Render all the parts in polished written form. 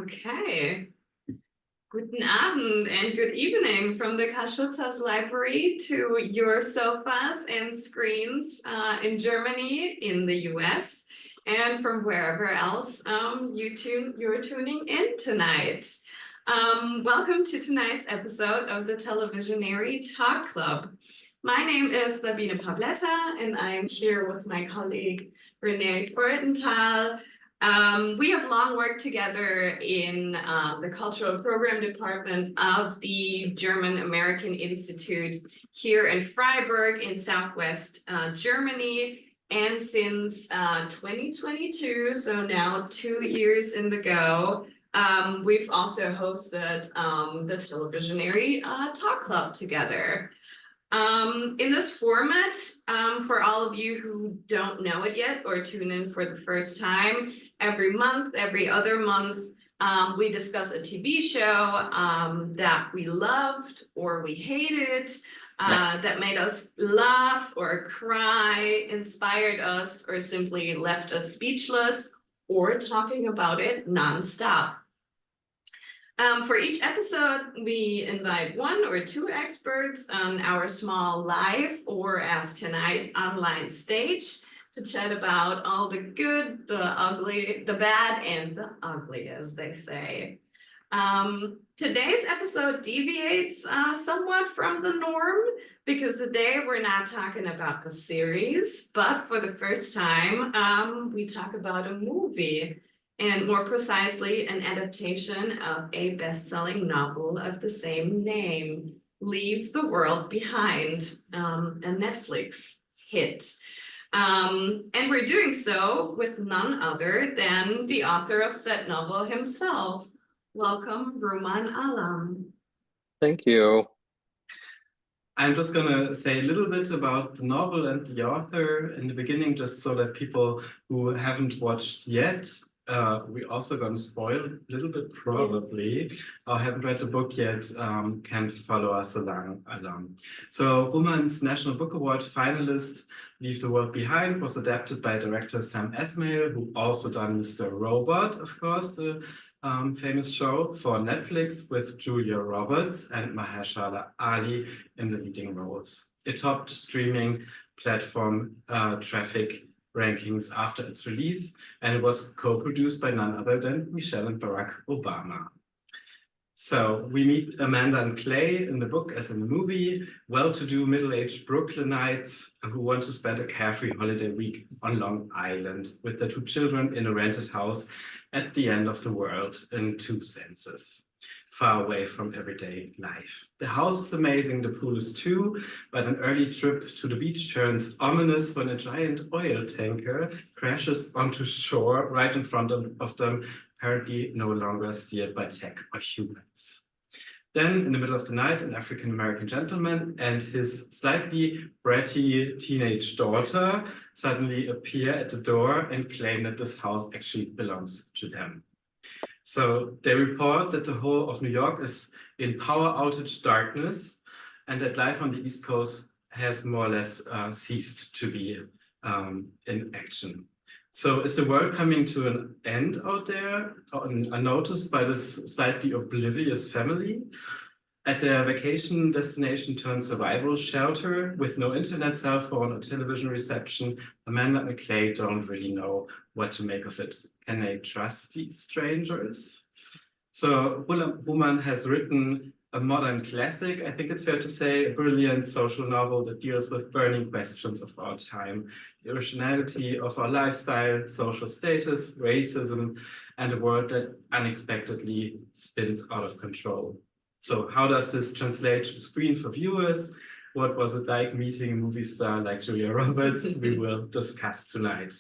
Okay. Guten Abend and good evening from the Karl-Schulz Library to your sofas and screens in Germany, in the US, and from wherever else you're tuning in tonight. Welcome to tonight's episode of the Televisionary Talk Club. My name is Sabine Pabletta, and I'm here with my colleague Renee Freudenthal. We have long worked together in the Cultural Program Department of the German American Institute here in Freiburg in Southwest Germany. And since 2022, so now 2 years in the go, we've also hosted the Televisionary Talk Club together. In this format, for all of you who don't know it yet or tune in for the first time, every month, every other month, we discuss a TV show that we loved or we hated, that made us laugh or cry, inspired us, or simply left us speechless or talking about it nonstop. For each episode, we invite one or two experts on our small live or, as tonight, online stage to chat about all the good, the ugly, the bad, and the ugly, as they say. Today's episode deviates somewhat from the norm because today we're not talking about a series, but for the first time, we talk about a movie. And more precisely, an adaptation of a best-selling novel of the same name, Leave the World Behind, a Netflix hit. And we're doing so with none other than the author of said novel himself. Welcome, Rumaan. Thank you. I'm just going to say a little bit about the novel and the author in the beginning, just so that people who haven't watched yet, we're also going to spoil a little bit probably, or haven't read the book yet, can follow us along. So Rumaan's National Book Award finalist, Leave the World Behind, was adapted by director Sam Esmail, who also done Mr. Robot, of course, the famous show for Netflix with Julia Roberts and Mahershala Ali in the leading roles. It topped streaming platform traffic rankings after its release, and it was co-produced by none other than Michelle and Barack Obama. So we meet Amanda and Clay in the book as in the movie, well-to-do middle-aged Brooklynites who want to spend a carefree holiday week on Long Island with their 2 children in a rented house at the end of the world in 2 senses, far away from everyday life. The house is amazing, the pool is too, but an early trip to the beach turns ominous when a giant oil tanker crashes onto shore right in front of them, apparently no longer steered by tech or humans. Then, in the middle of the night, an African-American gentleman and his slightly bratty teenage daughter suddenly appear at the door and claim that this house actually belongs to them. So they report that the whole of New York is in power outage darkness and that life on the East Coast has more or less ceased to be in action. So is the world coming to an end out there, unnoticed by this slightly oblivious family? At their vacation destination turned survival shelter with no internet, cell phone, or television reception, Amanda and Clay don't really know what to make of it. Can they trust these strangers? So Rumaan has written a modern classic, I think it's fair to say, a brilliant social novel that deals with burning questions of our time, the originality of our lifestyle, social status, racism, and a world that unexpectedly spins out of control. So how does this translate to the screen for viewers? What was it like meeting a movie star like Julia Roberts? We will discuss tonight.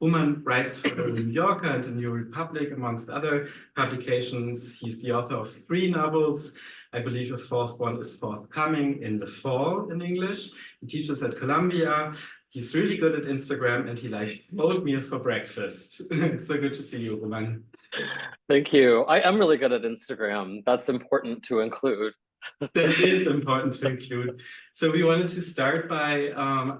Rumaan writes for the New Yorker and the New Republic, amongst other publications. He's the author of 3 novels. I believe a 4th one is forthcoming in the fall in English. He teaches at Columbia. He's really good at Instagram and he likes oatmeal for breakfast. So good to see you, Rumaan. Thank you. I am really good at Instagram. That's important to include. That is important to include. So we wanted to start by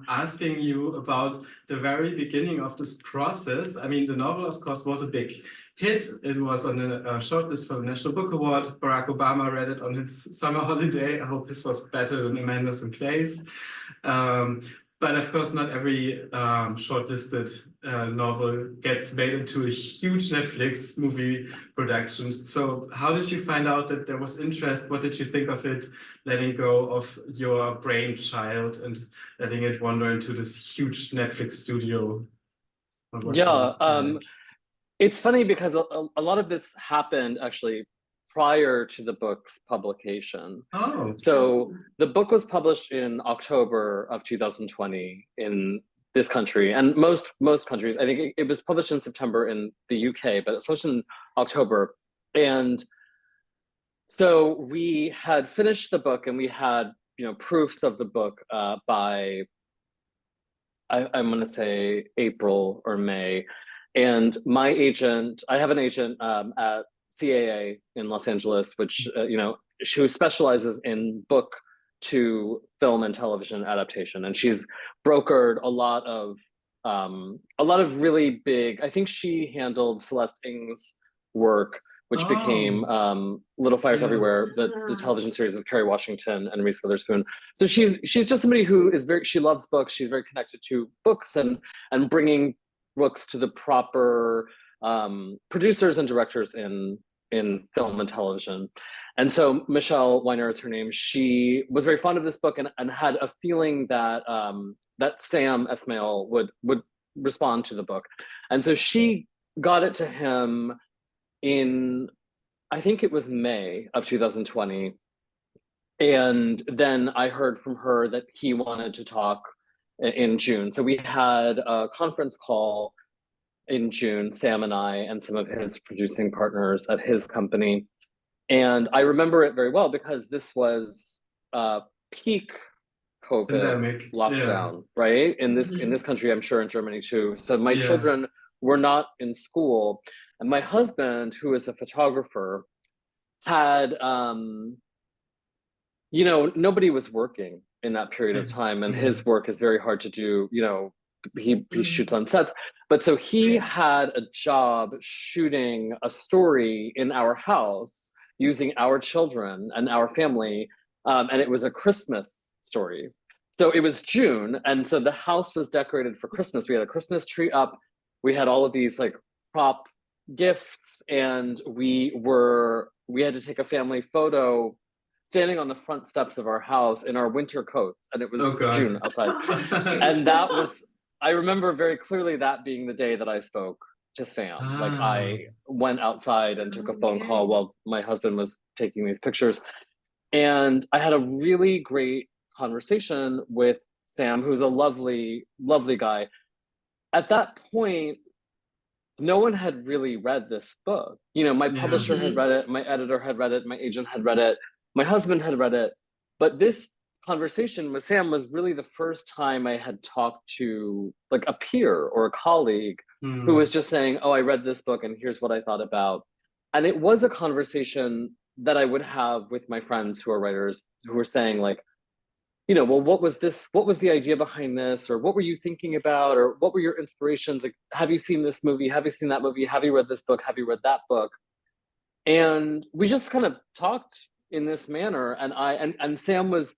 asking you about the very beginning of this process. I mean, the novel, of course, was a big hit. It was on a shortlist for the National Book Award. Barack Obama read it on his summer holiday. I hope this was better than Amanda's in Place. But of course, not every shortlisted novel gets made into a huge Netflix movie production. So how did you find out that there was interest? What did you think of it, letting go of your brainchild and letting it wander into this huge Netflix studio? It's funny because a lot of this happened actually prior to the book's publication. Oh. So the book was published in October of 2020 in this country, and most countries. I think it was published in September in the UK, but it's published in October. And so we had finished the book, and we had proofs of the book by I'm going to say April or May. And my agent, I have an agent at CAA in Los Angeles, which who specializes in book to film and television adaptation, and she's brokered a lot of really big. I think she handled Celeste Ng's work, which became Little Fires Everywhere, the television series with Kerry Washington and Reese Witherspoon. So she's just somebody who is she loves books. She's very connected to books and bringing books to the proper producers and directors in film and television. And so Michelle Weiner is her name. She was very fond of this book and had a feeling that that Sam Esmail would respond to the book. And so she got it to him in, I think it was May of 2020. And then I heard from her that he wanted to talk in June. So we had a conference call in June, Sam and I and some of his producing partners at his company. And I remember it very well because this was peak COVID pandemic lockdown, right? In this country, I'm sure in Germany too. So my children were not in school. And my husband, who is a photographer, had nobody was working in that period of time, and his work is very hard to do. He shoots on sets, but so he had a job shooting a story in our house using our children and our family, and it was a Christmas story. So it was June, and so the house was decorated for Christmas. We had a Christmas tree up. We had all of these like prop gifts, and we had to take a family photo standing on the front steps of our house in our winter coats, and it was June outside. And that was, I remember very clearly that being the day that I spoke to Sam. Like I went outside and took a phone call while my husband was taking these pictures. And I had a really great conversation with Sam, who's a lovely, lovely guy. At that point, no one had really read this book. My publisher had read it, my editor had read it, my agent had read it, my husband had read it. But this conversation with Sam was really the first time I had talked to like a peer or a colleague who was just saying, oh, I read this book and here's what I thought about. And it was a conversation that I would have with my friends who are writers who were saying like, well, what was the idea behind this? Or what were you thinking about? Or what were your inspirations? Like, have you seen this movie? Have you seen that movie? Have you read this book? Have you read that book? And we just kind of talked in this manner. And Sam was,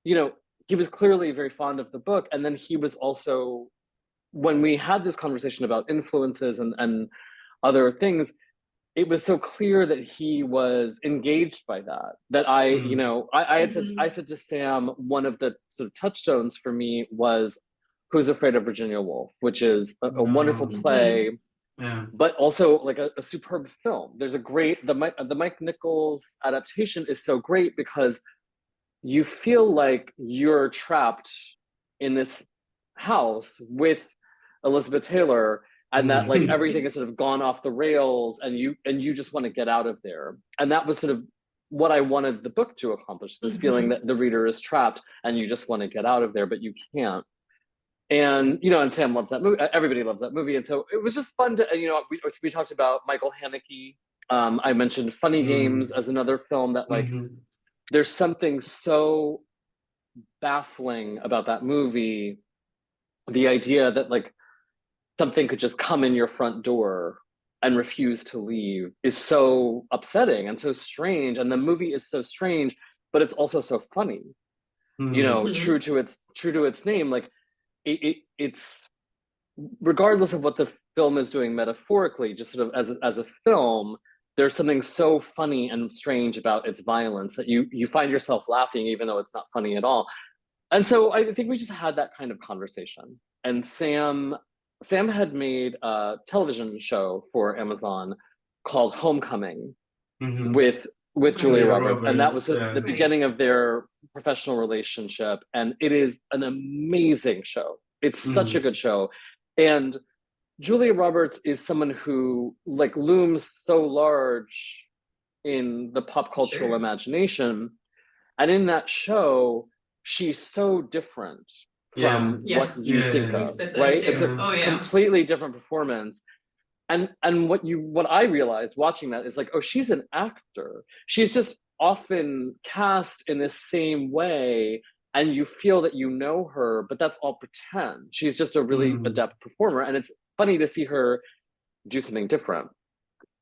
he was clearly very fond of the book. And then he was also, when we had this conversation about influences and other things, it was so clear that he was engaged by that I said to Sam, one of the sort of touchstones for me was Who's Afraid of Virginia Woolf, which is a wonderful play, but also like a superb film. There's a great, the Mike Nichols adaptation is so great because you feel like you're trapped in this house with Elizabeth Taylor, and that like everything has sort of gone off the rails, and you just want to get out of there. And that was sort of what I wanted the book to accomplish, this feeling that the reader is trapped and you just want to get out of there, but you can't. And and Sam loves that movie. Everybody loves that movie. And so it was just fun to, we talked about Michael Haneke. I mentioned Funny Games as another film that like, there's something so baffling about that movie. The idea that like something could just come in your front door and refuse to leave is so upsetting and so strange. And the movie is so strange, but it's also so funny. You know, true to its name. Like it's, regardless of what the film is doing metaphorically, just sort of as a film, there's something so funny and strange about its violence that you find yourself laughing even though it's not funny at all. And so I think we just had that kind of conversation. And Sam had made a television show for Amazon called Homecoming with Julia Roberts, and that was the beginning of their professional relationship. And it is an amazing show. It's such a good show. And Julia Roberts is someone who like looms so large in the pop cultural imagination. And in that show, she's so different from what you think of, right? It's a completely different performance. And what I realized watching that is like, oh, she's an actor. She's just often cast in the same way, and you feel that you know her, but that's all pretend. She's just a really adept performer, and it's funny to see her do something different.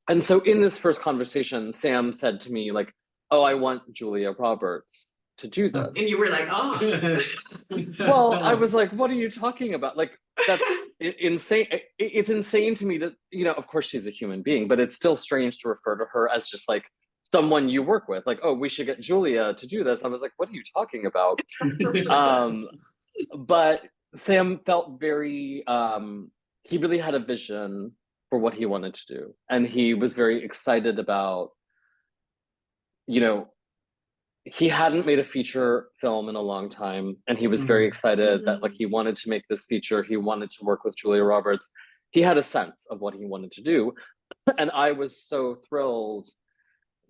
And so in this first conversation, Sam said to me like, oh, I want Julia Roberts to do this. And you were like, oh. Well, I was like, what are you talking about? Like, that's insane. It's insane to me that, you know, of course she's a human being, but it's still strange to refer to her as just like someone you work with. Like, oh, we should get Julia to do this. I was like, what are you talking about? But Sam felt very, he really had a vision for what he wanted to do. And he was very excited about, you know, he hadn't made a feature film in a long time, and he was very excited that like he wanted to make this feature. He wanted to work with Julia Roberts. He had a sense of what he wanted to do, and I was so thrilled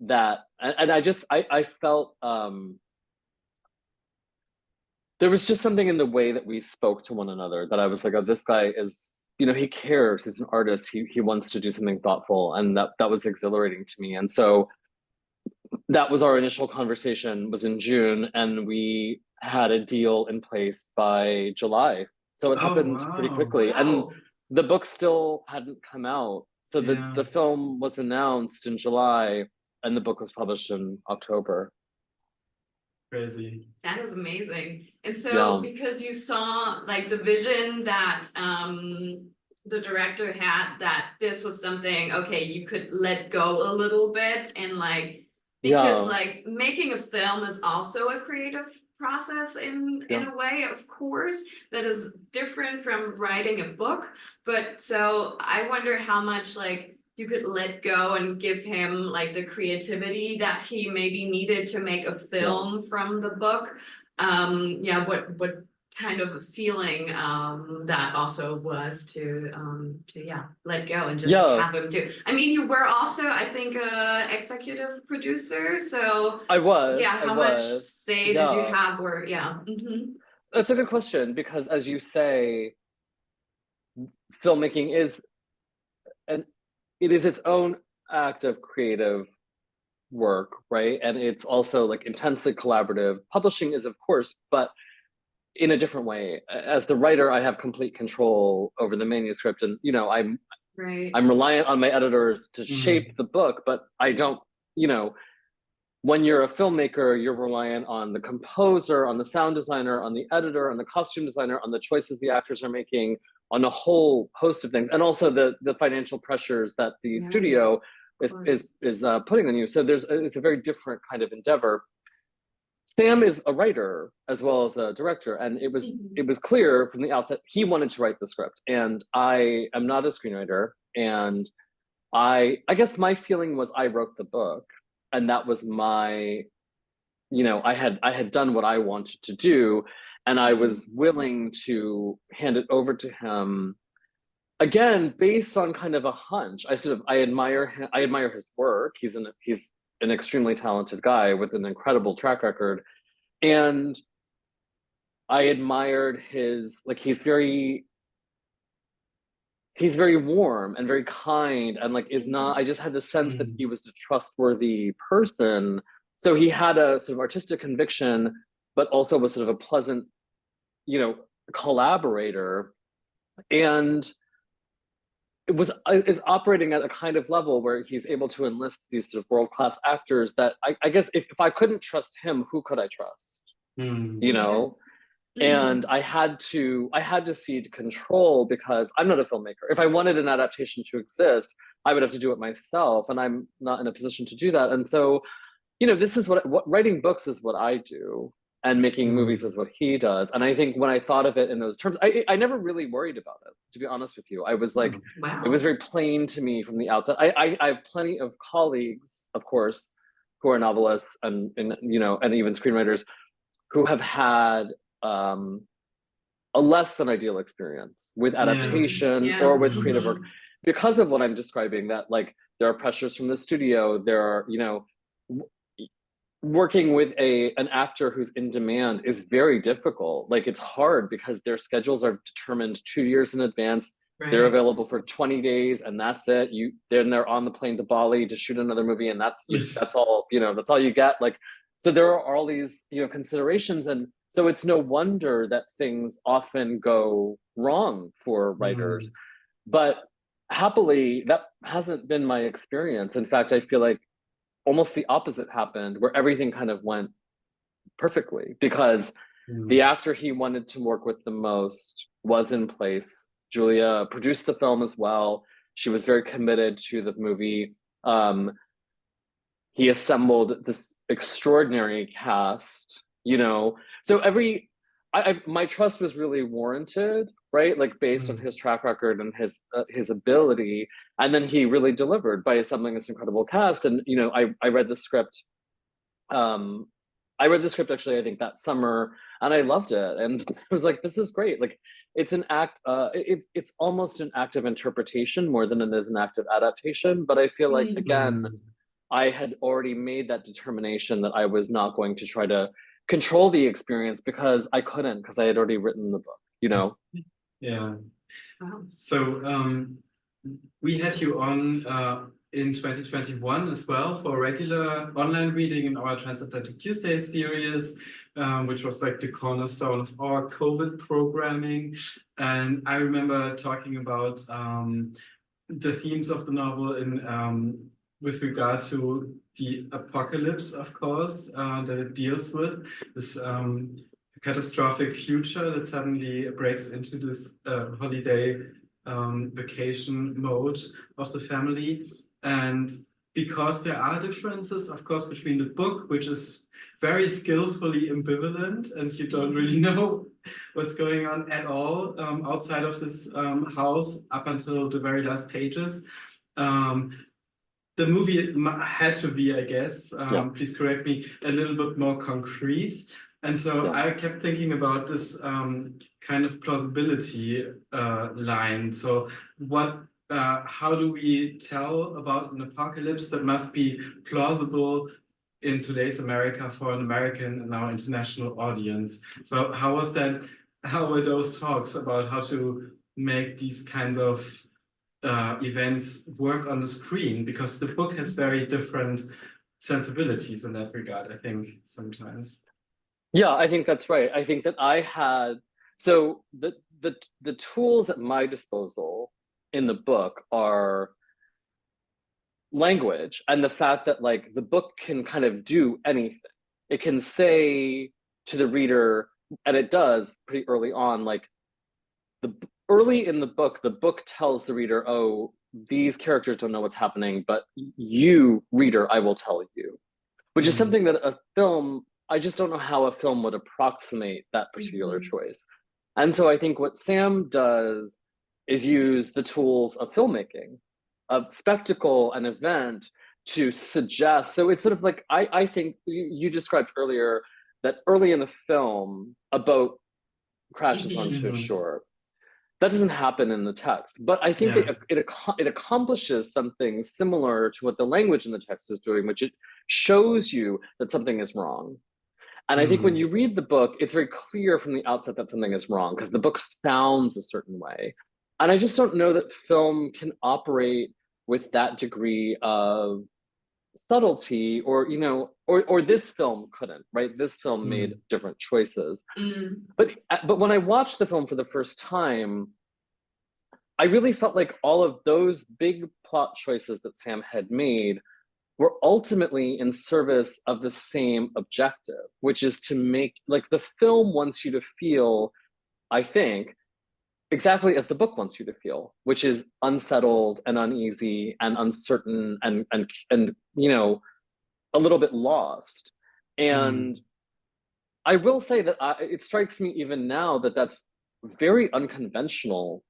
that, and I felt there was just something in the way that we spoke to one another that I was like, oh, this guy is, you know, he cares. He's an artist. He wants to do something thoughtful, and that was exhilarating to me. And so that was our initial conversation, was in June, and we had a deal in place by July. So it happened pretty quickly. And the book still hadn't come out. So the film was announced in July and the book was published in October. Crazy. That is amazing. And so because you saw like the vision that the director had, that this was something, okay, you could let go a little bit, and like, because like making a film is also a creative process in a way, of course, that is different from writing a book. But so I wonder how much like you could let go and give him like the creativity that he maybe needed to make a film from the book. What kind of a feeling that also was to let go and just have him do. I mean, you were also, I think, executive producer, so I was. How much say did you have? Or That's a good question, because as you say, filmmaking is its own act of creative work, right? And it's also like intensely collaborative. Publishing is, of course, but in a different way. As the writer, I have complete control over the manuscript, and you know, I'm reliant on my editors to shape the book, but I don't, you know, when you're a filmmaker, you're reliant on the composer, on the sound designer, on the editor, on the costume designer, on the choices the actors are making, on a whole host of things, and also the financial pressures that the studio is putting on you. So it's a very different kind of endeavor. Sam is a writer as well as a director, and it was clear from the outset he wanted to write the script, and I am not a screenwriter, and I guess my feeling was I wrote the book, and that was my, you know, I had done what I wanted to do, and I was willing to hand it over to him, again based on kind of a hunch. I admire him, I admire his work. He's an extremely talented guy with an incredible track record, and I admired his, like, he's very warm and very kind, and like I just had the sense that he was a trustworthy person. So he had a sort of artistic conviction, but also was sort of a pleasant, you know, collaborator. And is operating at a kind of level where he's able to enlist these sort of world-class actors that I guess if I couldn't trust him, who could I trust? You know? And I had to cede control because I'm not a filmmaker. If I wanted an adaptation to exist, I would have to do it myself, and I'm not in a position to do that. And so, you know, this is what writing books is what I do, and making movies is what he does. And I think when I thought of it in those terms, I never really worried about it, to be honest with you. I was like, it was very plain to me from the outset. I have plenty of colleagues, of course, who are novelists and you know, and even screenwriters who have had a less than ideal experience with adaptation or with creative work because of what I'm describing, that like there are pressures from the studio, there are, you know, working with an actor who's in demand is very difficult. Like it's hard because their schedules are determined 2 years in advance. They're available for 20 days and that's it. Then they're on the plane to Bali to shoot another movie, and that's all, you know, that's all you get. Like, so there are all these, you know, considerations, and so it's no wonder that things often go wrong for writers. But happily, that hasn't been my experience. In fact, I feel like almost the opposite happened, where everything kind of went perfectly because the actor he wanted to work with the most was in place. Julia produced the film as well. She was very committed to the movie. He assembled this extraordinary cast, you know. So my trust was really warranted, right? Like based on his track record and his ability. And then he really delivered by assembling this incredible cast. And, you know, I read the script. I read the script actually, I think that summer, and I loved it. And I was like, this is great. Like it's an act, it's almost an act of interpretation more than it is an act of adaptation. But I feel like, again, I had already made that determination that I was not going to try to control the experience because I couldn't, because I had already written the book, you know? Yeah. So we had you on in 2021 as well for regular online reading in our Transatlantic Tuesday series, which was like the cornerstone of our COVID programming. And I remember talking about the themes of the novel in with regard to the apocalypse, of course, that it deals with, this catastrophic future that suddenly breaks into this holiday vacation mode of the family. And because there are differences, of course, between the book, which is very skillfully ambivalent, and you don't really know what's going on at all outside of this house up until the very last pages. The movie had to be, I guess, please correct me, a little bit more concrete. And so I kept thinking about this kind of plausibility line. So how do we tell about an apocalypse that must be plausible in today's America for an American and now international audience? So how were those talks about how to make these kinds of events work on the screen? Because the book has very different sensibilities in that regard, I think, sometimes. Yeah, I think that's right. I think that so the tools at my disposal in the book are language, and the fact that like the book can kind of do anything. It can say to the reader, and it does pretty early on, like early in the book tells the reader, oh, these characters don't know what's happening, but you, reader, I will tell you. Which is something that a film, I just don't know how a film would approximate that particular choice. And so I think what Sam does is use the tools of filmmaking, of spectacle and event, to suggest. So it's sort of like, I think you described earlier that early in the film, a boat crashes onto shore. That doesn't happen in the text, but I think it accomplishes something similar to what the language in the text is doing, which it shows you that something is wrong. And I think when you read the book, it's very clear from the outset that something is wrong because the book sounds a certain way. And I just don't know that film can operate with that degree of subtlety, or, you know, or this film couldn't, right? This film made different choices. But when I watched the film for the first time, I really felt like all of those big plot choices that Sam had made were ultimately in service of the same objective, which is to make, like, the film wants you to feel, I think, exactly as the book wants you to feel, which is unsettled and uneasy and uncertain and you know, a little bit lost. And I will say that it strikes me even now that that's very unconventional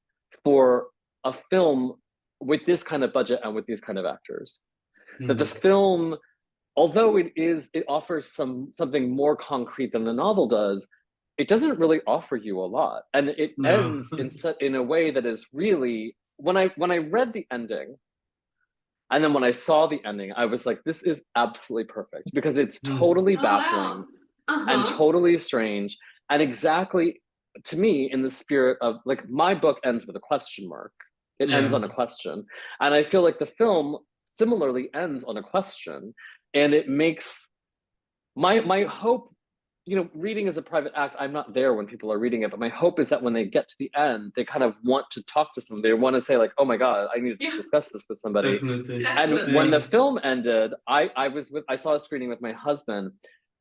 for a film with this kind of budget and with these kind of actors. That the film, although it offers something more concrete than the novel does, it doesn't really offer you a lot, and it ends in a way that is really, when I read the ending, and then when I saw the ending, I was like, this is absolutely perfect, because it's totally baffling and totally strange, and exactly, to me, in the spirit of, like, my book ends with a question mark. It ends on a question, and I feel like the film similarly ends on a question, and it makes my hope, you know, reading is a private act. I'm not there when people are reading it, but my hope is that when they get to the end, they kind of want to talk to someone. They want to say, like, oh my God, I need to discuss this with somebody. Definitely. And when the film ended, I saw a screening with my husband,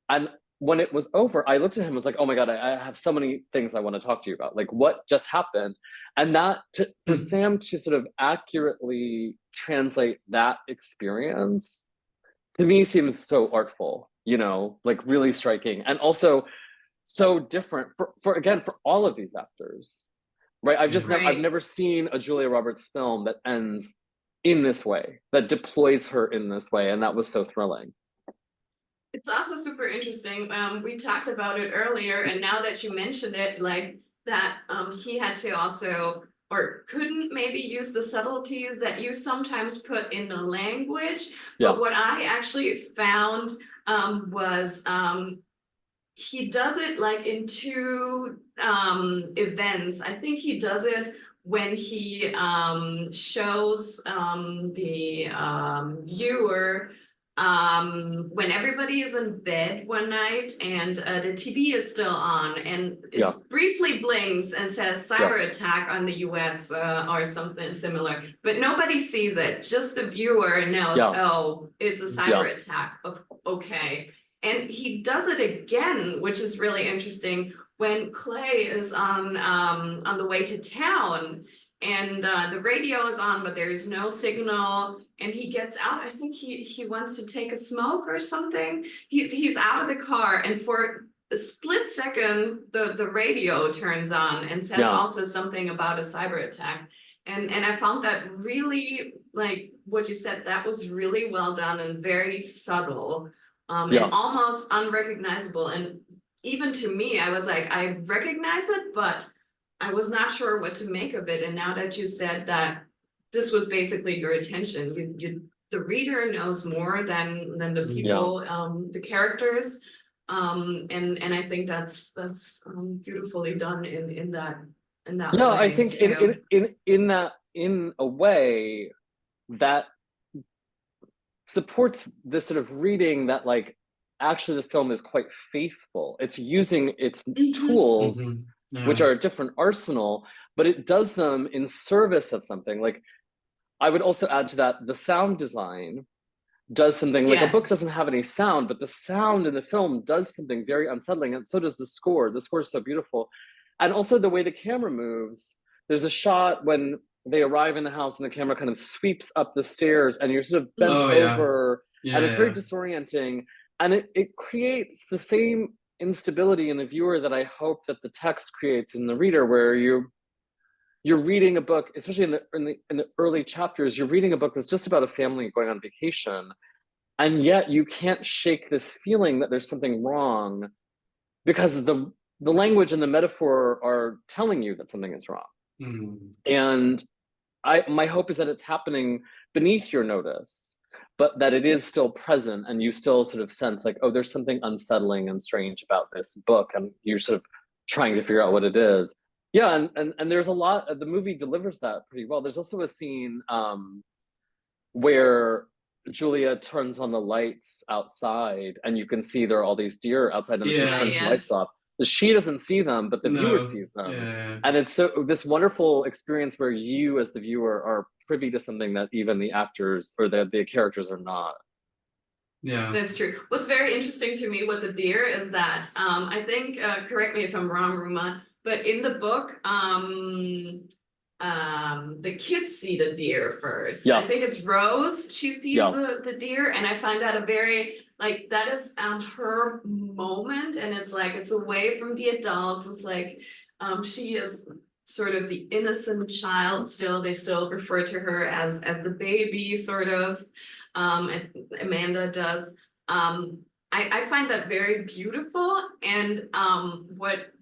and when it was over, I looked at him and was like, oh my God, I have so many things I want to talk to you about. Like, what just happened? And that, for Sam to sort of accurately translate that experience, to me, seems so artful, you know, like really striking, and also so different for again, for all of these actors, right? I've never seen a Julia Roberts film that ends in this way, that deploys her in this way, and that was so thrilling. It's also super interesting. We talked about it earlier, and now that you mentioned it, like that he had to also, or couldn't maybe use the subtleties that you sometimes put in the language. But what I actually found was he does it like in two events. I think he does it when he shows the viewer when everybody is in bed one night and the TV is still on, and it briefly blinks and says cyber attack on the US or something similar, but nobody sees it, just the viewer knows, oh, it's a cyber attack. Okay. And he does it again, which is really interesting, when Clay is on the way to town, and the radio is on, but there's no signal, and he gets out. I think he wants to take a smoke or something. He's out of the car, and for a split second, the radio turns on and says also something about a cyber attack. And I found that really, like what you said, that was really well done and very subtle, and almost unrecognizable. And even to me, I was like, I recognize it, but I was not sure what to make of it. And now that you said that this was basically your attention, the reader knows more than the people, the characters, and I think that's beautifully done in that way. I think too. in a way that supports this sort of reading that, like, actually the film is quite faithful. It's using its tools, which are a different arsenal, but it does them in service of something. Like, I would also add to that, the sound design does something, like a book doesn't have any sound, but the sound in the film does something very unsettling, and so does the score. The score is so beautiful. And also the way the camera moves. There's a shot when they arrive in the house and the camera kind of sweeps up the stairs and you're sort of bent over, and it's very disorienting. And it creates the same instability in the viewer that I hope that the text creates in the reader, where you're reading a book, especially in the early chapters, you're reading a book that's just about a family going on vacation, and yet you can't shake this feeling that there's something wrong, because the language and the metaphor are telling you that something is wrong. And my hope is that it's happening beneath your notice, but that it is still present, and you still sort of sense like, oh, there's something unsettling and strange about this book, and you're sort of trying to figure out what it is. Yeah, and there's a lot, the movie delivers that pretty well. There's also a scene where Julia turns on the lights outside, and you can see there are all these deer outside, and she turns the lights off. She doesn't see them, but the viewer No. sees them. Yeah. And it's so this wonderful experience where you as the viewer are privy to something that even the actors or the characters are not. Yeah. That's true. What's very interesting to me with the deer is that I think, correct me if I'm wrong, Rumaan, but in the book, the kids see the deer first. Yes. I think it's Rose, she sees Yeah. the deer, and I find that a very, like, that is her moment, and it's like, it's away from the adults. It's like, she is sort of the innocent child still. They still refer to her as the baby, sort of. And Amanda does. I find that very beautiful, and what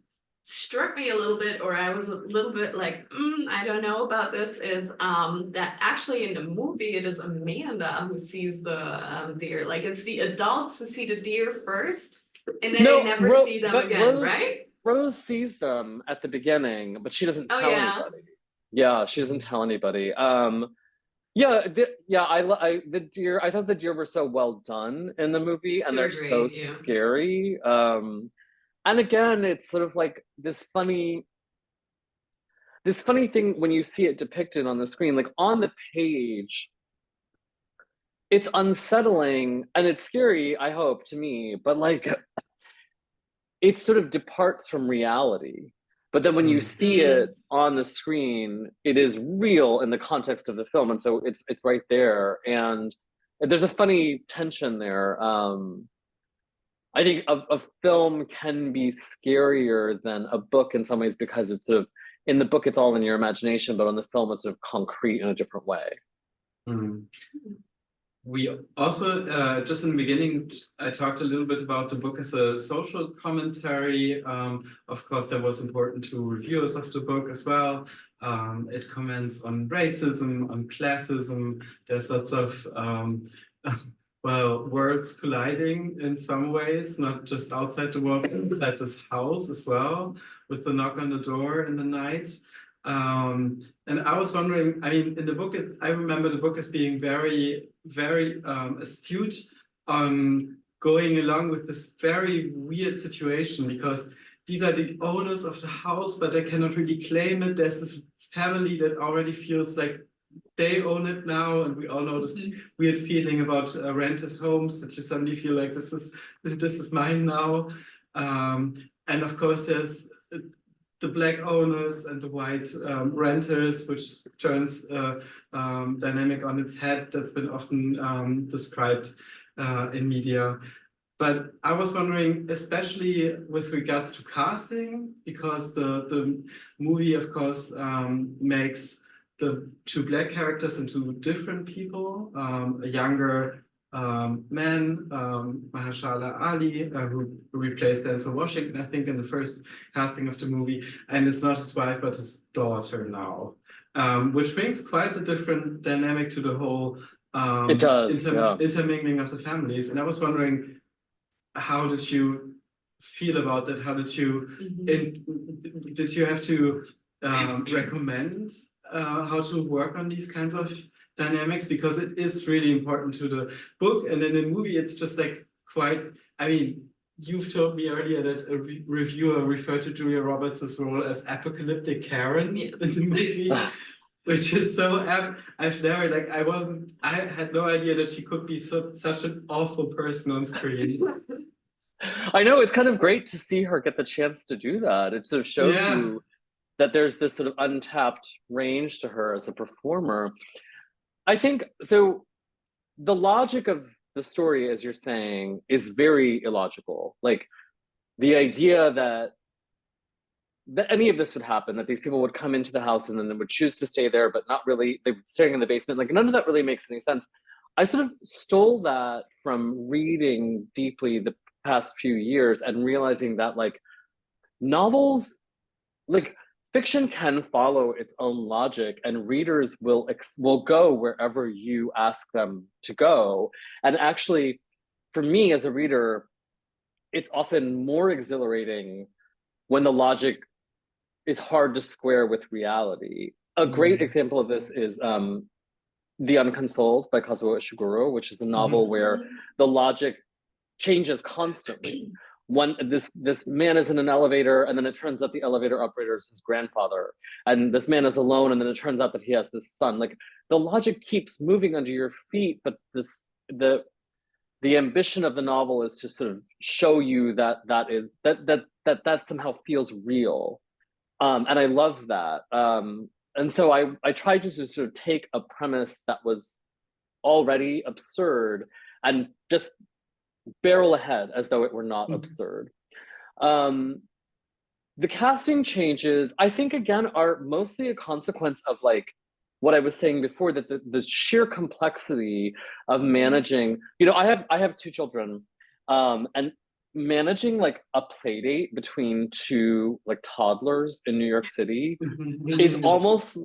struck me a little bit, or I was a little bit like, I don't know about this, is that actually in the movie it is Amanda who sees the deer. Like, it's the adults who see the deer first, and then they never see them again, right? Rose sees them at the beginning, but she doesn't tell anybody. Yeah, she doesn't tell anybody. The deer. I thought the deer were so well done in the movie, and they're so scary. And again, it's sort of like this funny thing when you see it depicted on the screen, like on the page. It's unsettling and it's scary, I hope, to me, but like it sort of departs from reality. But then when you see it on the screen, it is real in the context of the film, and so it's right there. And there's a funny tension there. I think a film can be scarier than a book in some ways, because it's sort of, in the book it's all in your imagination, but on the film it's sort of concrete in a different way. We also, just in the beginning, I talked a little bit about the book as a social commentary. Of course, that was important to reviewers of the book as well. It comments on racism, on classism. There's lots of, well, worlds colliding in some ways, not just outside the world, inside this house as well, with the knock on the door in the night. And I was wondering, I mean, in the book, I remember the book as being very, very astute on going along with this very weird situation, because these are the owners of the house, but they cannot really claim it. There's this family that already feels like they own it now, and we all know this weird feeling about rented homes, that you suddenly feel like this is mine now. And of course, there's the black owners and the white renters, which turns dynamic on its head. That's been often described in media. But I was wondering, especially with regards to casting, because the movie, of course, makes the two black characters into different people. A younger man, Mahershala Ali, who replaced Denzel Washington, I think, in the first casting of the movie, and it's not his wife but his daughter now, which brings quite a different dynamic to the whole intermingling of the families. And I was wondering, how did you feel about that? How did you did you have to recommend how to work on these kinds of dynamics, because it is really important to the book, and in the movie it's just like quite, I mean, you've told me earlier that a reviewer referred to Julia Roberts' role as apocalyptic Karen in the movie, which is so apt. I've never, like, I had no idea that she could be such an awful person on screen. I know, it's kind of great to see her get the chance to do that. It sort of shows you that there's this sort of untapped range to her as a performer. I think, so the logic of the story, as you're saying, is very illogical. Like, the idea that any of this would happen, that these people would come into the house and then they would choose to stay there, but not really, they were staying in the basement, like, none of that really makes any sense. I sort of stole that from reading deeply the past few years and realizing that, like, novels, like, fiction can follow its own logic, and readers will go wherever you ask them to go. And actually, for me as a reader, it's often more exhilarating when the logic is hard to square with reality. A great example of this is The Unconsoled by Kazuo Ishiguro, which is the novel where the logic changes constantly. this man is in an elevator, and then it turns out the elevator operator is his grandfather, and this man is alone, and then it turns out that he has this son. Like, the logic keeps moving under your feet, but the ambition of the novel is to sort of show you that somehow feels real, and I love that. And so I tried to sort of take a premise that was already absurd and just barrel ahead as though it were not absurd. The casting changes, I think, again, are mostly a consequence of, like, what I was saying before, that the sheer complexity of managing, you know, I have 2 children, and managing like a play date between 2 like toddlers in New York City is almost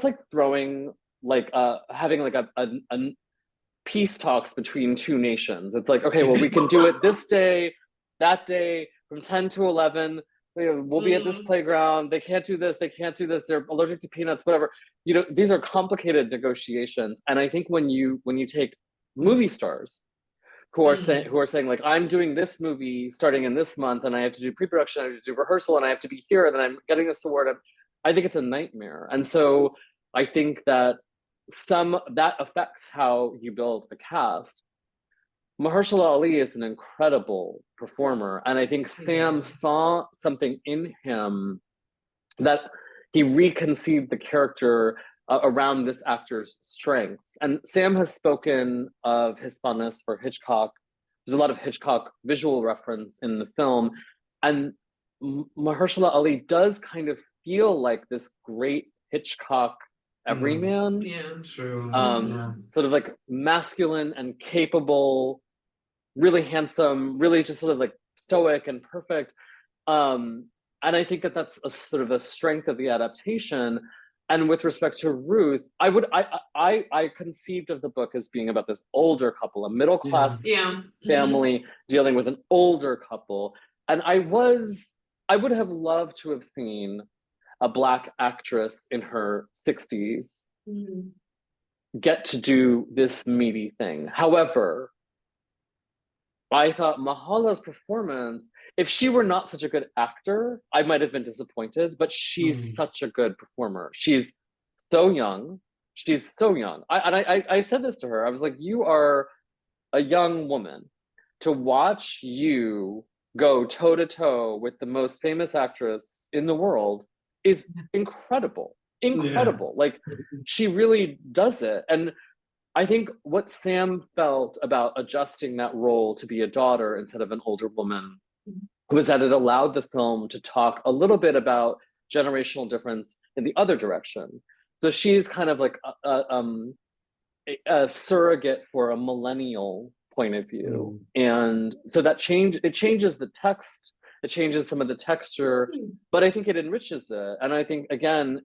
like throwing like having like a peace talks between 2 nations. It's like, okay, well, we can do it this day, that day, from 10 to 11. We'll be at this playground. They can't do this. They can't do this. They're allergic to peanuts, whatever. You know, these are complicated negotiations. And I think when you take movie stars who are saying like, I'm doing this movie starting in this month, and I have to do pre-production, I have to do rehearsal, and I have to be here, and then I'm getting this award. I think it's a nightmare. And so I think that that affects how you build a cast. Mahershala Ali is an incredible performer, and I think Sam saw something in him that he reconceived the character around this actor's strengths. And Sam has spoken of his fondness for Hitchcock. There's a lot of Hitchcock visual reference in the film, and Mahershala Ali does kind of feel like this great Hitchcock everyman. Yeah, true. Sort of like masculine and capable, really handsome, really just sort of like stoic and perfect. And I think that that's a sort of a strength of the adaptation. And with respect to Ruth, I conceived of the book as being about this older couple, a middle-class family dealing with an older couple. And I would have loved to have seen a Black actress in her 60s get to do this meaty thing. However, I thought Mahala's performance, if she were not such a good actor, I might have been disappointed, but she's such a good performer. She's so young. She's so young. I said this to her. I was like, you are a young woman. To watch you go toe-to-toe with the most famous actress in the world is incredible. Incredible. Yeah. Like, she really does it. And I think what Sam felt about adjusting that role to be a daughter instead of an older woman was that it allowed the film to talk a little bit about generational difference in the other direction. So she's kind of like a surrogate for a millennial point of view. And so that it changes the text, it changes some of the texture, but I think it enriches it. And I think, again,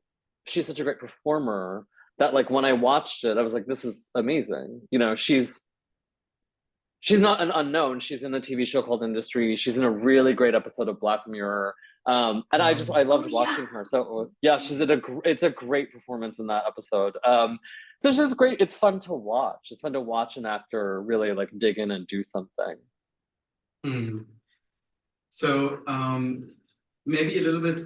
she's such a great performer that, like, when I watched it, I was like, this is amazing. You know, she's not an unknown. She's in a TV show called Industry. She's in a really great episode of Black Mirror. And I loved watching her. So yeah, it's a great performance in that episode. So it's just great. It's fun to watch. It's fun to watch an actor really like dig in and do something. So maybe a little bit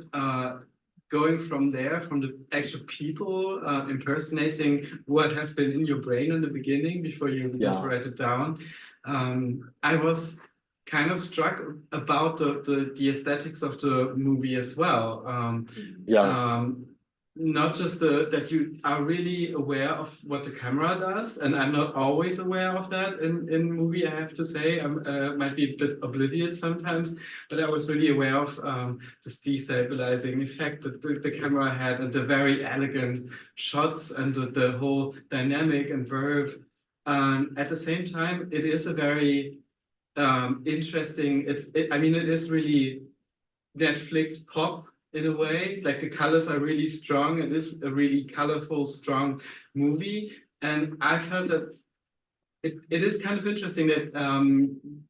going from there, from the actual people impersonating what has been in your brain in the beginning before you write it down. I was kind of struck about the aesthetics of the movie as well. Not just that you are really aware of what the camera does, and I'm not always aware of that in movie, I have to say. I might be a bit oblivious sometimes, but I was really aware of this destabilizing effect that the camera had, and the very elegant shots, and the whole dynamic and verve. At the same time, it is a very interesting, it is really Netflix pop in a way. Like, the colors are really strong, and it's a really colorful, strong movie. And I felt that it is kind of interesting that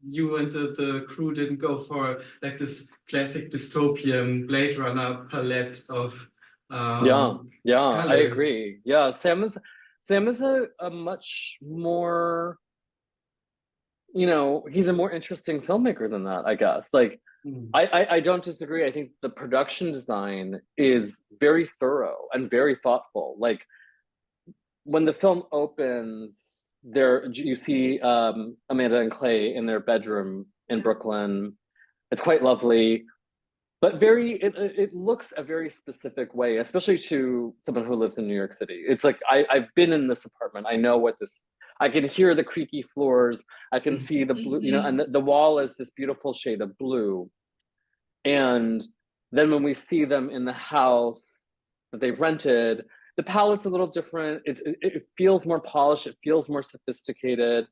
you and the crew didn't go for like this classic dystopian Blade Runner palette of colors. I agree. Yeah, Sam is a much more you know, he's a more interesting filmmaker than that, I guess. Like, I don't disagree. I think the production design is very thorough and very thoughtful. Like, when the film opens, there you see Amanda and Clay in their bedroom in Brooklyn. It's quite lovely, but it looks a very specific way, especially to someone who lives in New York City. It's like I've been in this apartment. I know what this. I can hear the creaky floors. I can see the blue, you know, and the wall is this beautiful shade of blue. And then when we see them in the house that they've rented, the palette's a little different. It feels more polished. It feels more sophisticated.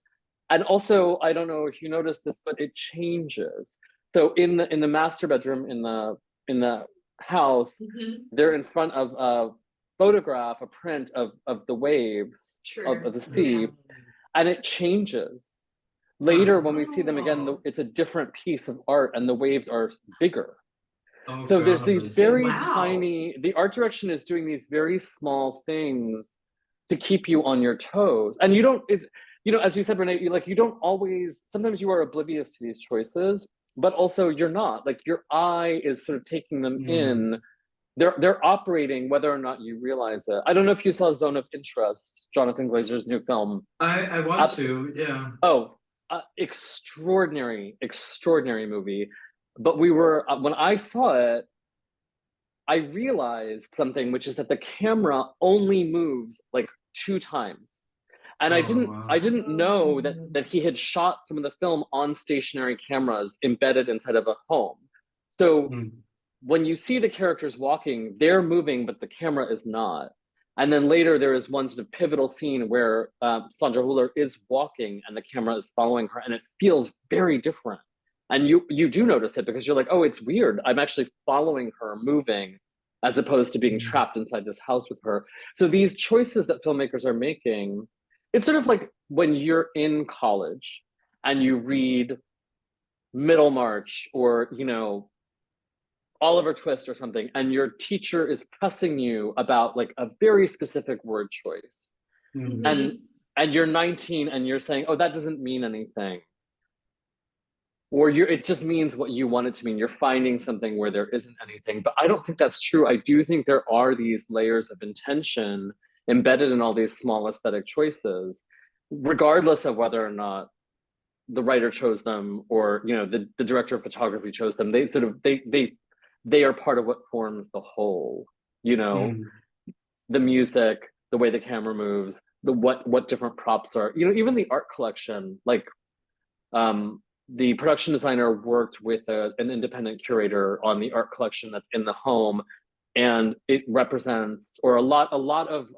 And also, I don't know if you noticed this, but it changes. So in the master bedroom in the house, they're in front of a photograph, a print of the waves of the sea, and it changes. Later, when we see them again, it's a different piece of art, and the waves are bigger. So there's these very tiny. The art direction is doing these very small things to keep you on your toes, and you don't. It's, you know, as you said, Renee, you don't always. Sometimes you are oblivious to these choices, but also you're not. Like, your eye is sort of taking them in. They're operating whether or not you realize it. I don't know if you saw Zone of Interest, Jonathan Glazer's new film. I want to, yeah. Oh, extraordinary movie. But we were when I saw it, I realized something, which is that the camera only moves like 2 times. And I didn't know that he had shot some of the film on stationary cameras embedded inside of a home. So when you see the characters walking, they're moving, but the camera is not. And then later there is one sort of pivotal scene where Sandra Hüller is walking and the camera is following her, and it feels very different. And you do notice it because you're like, oh, it's weird. I'm actually following her moving as opposed to being trapped inside this house with her. So these choices that filmmakers are making, it's sort of like when you're in college and you read Middlemarch or, you know, Oliver Twist or something, and your teacher is pressing you about like a very specific word choice. And you're 19 and you're saying, oh, that doesn't mean anything. Or it just means what you want it to mean. You're finding something where there isn't anything. But I don't think that's true. I do think there are these layers of intention embedded in all these small aesthetic choices, regardless of whether or not the writer chose them or, you know, the director of photography chose them. They sort of they are part of what forms the whole, you know, the music, the way the camera moves, what different props are, you know, even the art collection. Like, the production designer worked with an independent curator on the art collection that's in the home, and it represents, or a lot of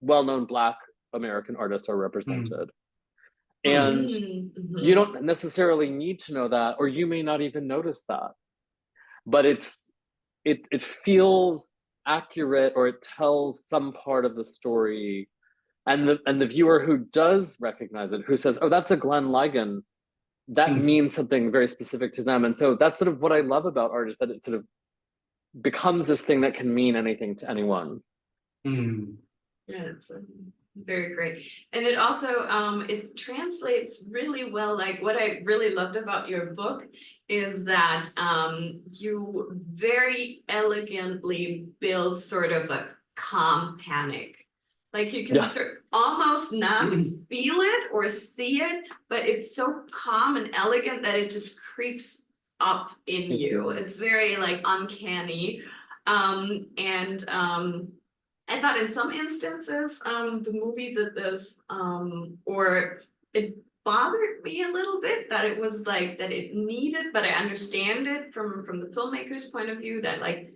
well-known Black American artists are represented. And you don't necessarily need to know that, or you may not even notice that, but it feels accurate, or it tells some part of the story, and the viewer who does recognize it, who says, oh, that's a Glenn Ligon, that means something very specific to them. And so that's sort of what I love about art, is that it sort of becomes this thing that can mean anything to anyone. Yeah, it's very great. And it also it translates really well. Like, what I really loved about your book is that you very elegantly build sort of a calm panic. Like, you can almost not feel it or see it, but it's so calm and elegant that it just creeps up in you. It's very like uncanny. I thought in some instances, the movie that this, or it bothered me a little bit that it was like that it needed, but I understand it from the filmmaker's point of view, that like,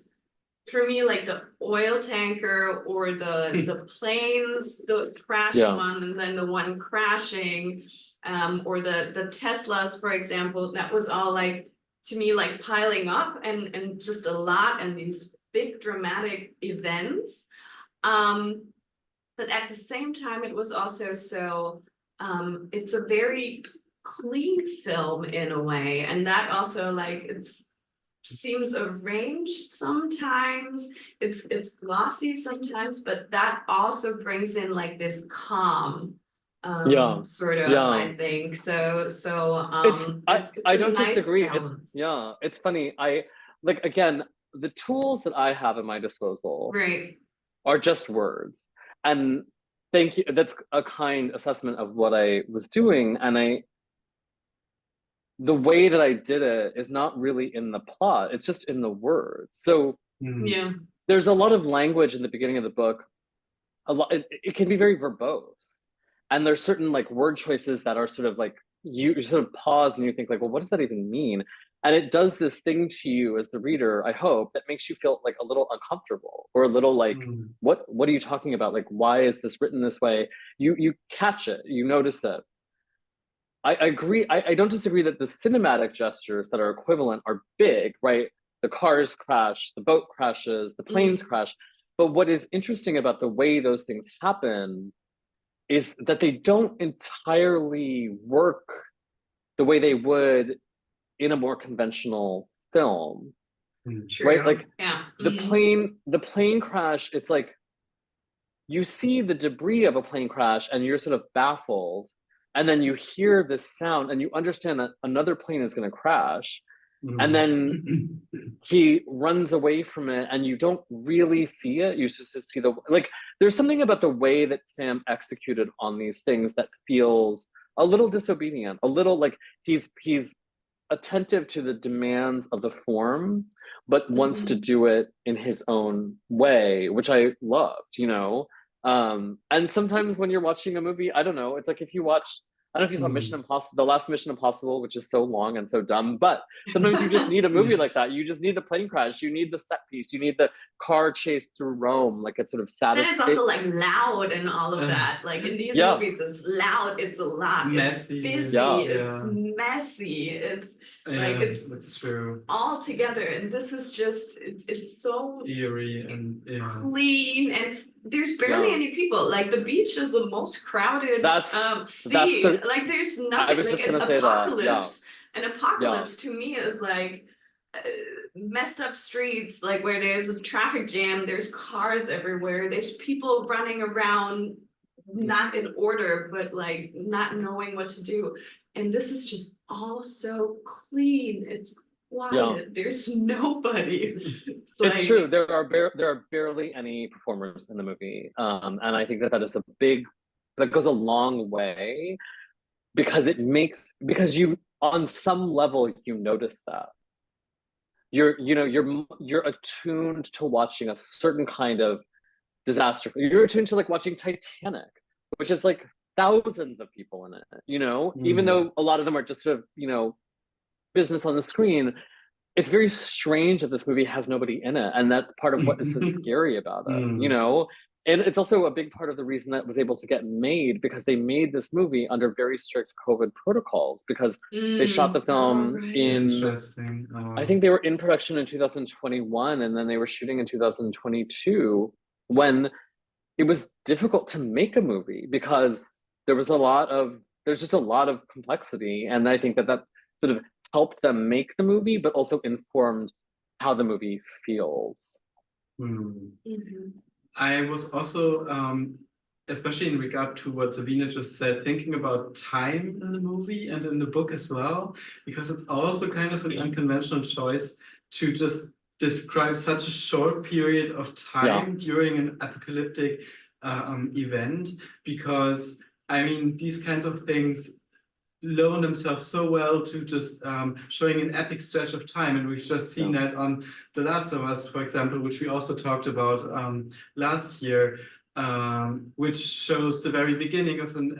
for me, like the oil tanker or the planes, the crash one, and then the one crashing, or the Teslas, for example, that was all like, to me, like piling up and just a lot, and these big dramatic events. But at the same time, it was also so, it's a very clean film in a way, and that also, like, it's seems arranged sometimes, it's glossy sometimes, but that also brings in like this calm Yeah. sort of, Yeah. I think. So It's it's I a don't nice disagree. balance. It's funny. I like, again, the tools that I have at my disposal Right. are just words. And thank you. That's a kind assessment of what I was doing. And the way that I did it is not really in the plot, it's just in the words. So Yeah. there's a lot of language in the beginning of the book. It can be very verbose. And there's certain like word choices that are sort of like, you sort of pause and you think like, well, what does that even mean? And it does this thing to you as the reader, I hope, that makes you feel like a little uncomfortable or a little like, what are you talking about? Like, why is this written this way? You catch it, you notice it. I agree. I don't disagree that the cinematic gestures that are equivalent are big, right? The cars crash, the boat crashes, the planes crash. But what is interesting about the way those things happen is that they don't entirely work the way they would in a more conventional film. True. Right? Like yeah. the plane crash, it's like you see the debris of a plane crash and you're sort of baffled. And then you hear this sound and you understand that another plane is going to crash. And then he runs away from it and you don't really see it. You just see there's something about the way that Sam executed on these things that feels a little disobedient, a little like he's attentive to the demands of the form, but wants to do it in his own way, which I loved, and sometimes when you're watching a movie, I don't know, it's like if you watch, I don't know if you saw Mission Impossible, the last Mission Impossible, which is so long and so dumb, but sometimes you just need a movie like that. You just need the plane crash, you need the set piece, you need the car chase through Rome, like it's sort of Then satisfying. it's also like loud and all of that. Like in these movies, it's loud, it's a lot, messy, it's busy, it's messy, it's like that's true. All together. And this is just it's so eerie and clean, and there's barely any people. Like the beach is the most crowded scene. Like there's nothing. I was just gonna say that. An apocalypse to me is like messed up streets, like where there's a traffic jam, there's cars everywhere, there's people running around not in order, but like not knowing what to do. And this is just all so clean. It's quiet. There's nobody. It's true. There are barely any performers in the movie, and I think that is that goes a long way, because you on some level you notice that you're attuned to watching a certain kind of disaster. You're attuned to like watching Titanic, which is like thousands of people in it, even though a lot of them are just sort of, business on the screen. It's very strange that this movie has nobody in it. And that's part of what is so scary about it, And it's also a big part of the reason that it was able to get made, because they made this movie under very strict COVID protocols, because they shot the film I think they were in production in 2021, and then they were shooting in 2022, when it was difficult to make a movie because there's just a lot of complexity. And I think that sort of helped them make the movie, but also informed how the movie feels. I was also, especially in regard to what Sabine just said, thinking about time in the movie and in the book as well, because it's also kind of an unconventional choice to just describe such a short period of time during an apocalyptic event, because I mean, these kinds of things loan themselves so well to just showing an epic stretch of time. And we've just seen that on The Last of Us, for example, which we also talked about last year, which shows the very beginning of an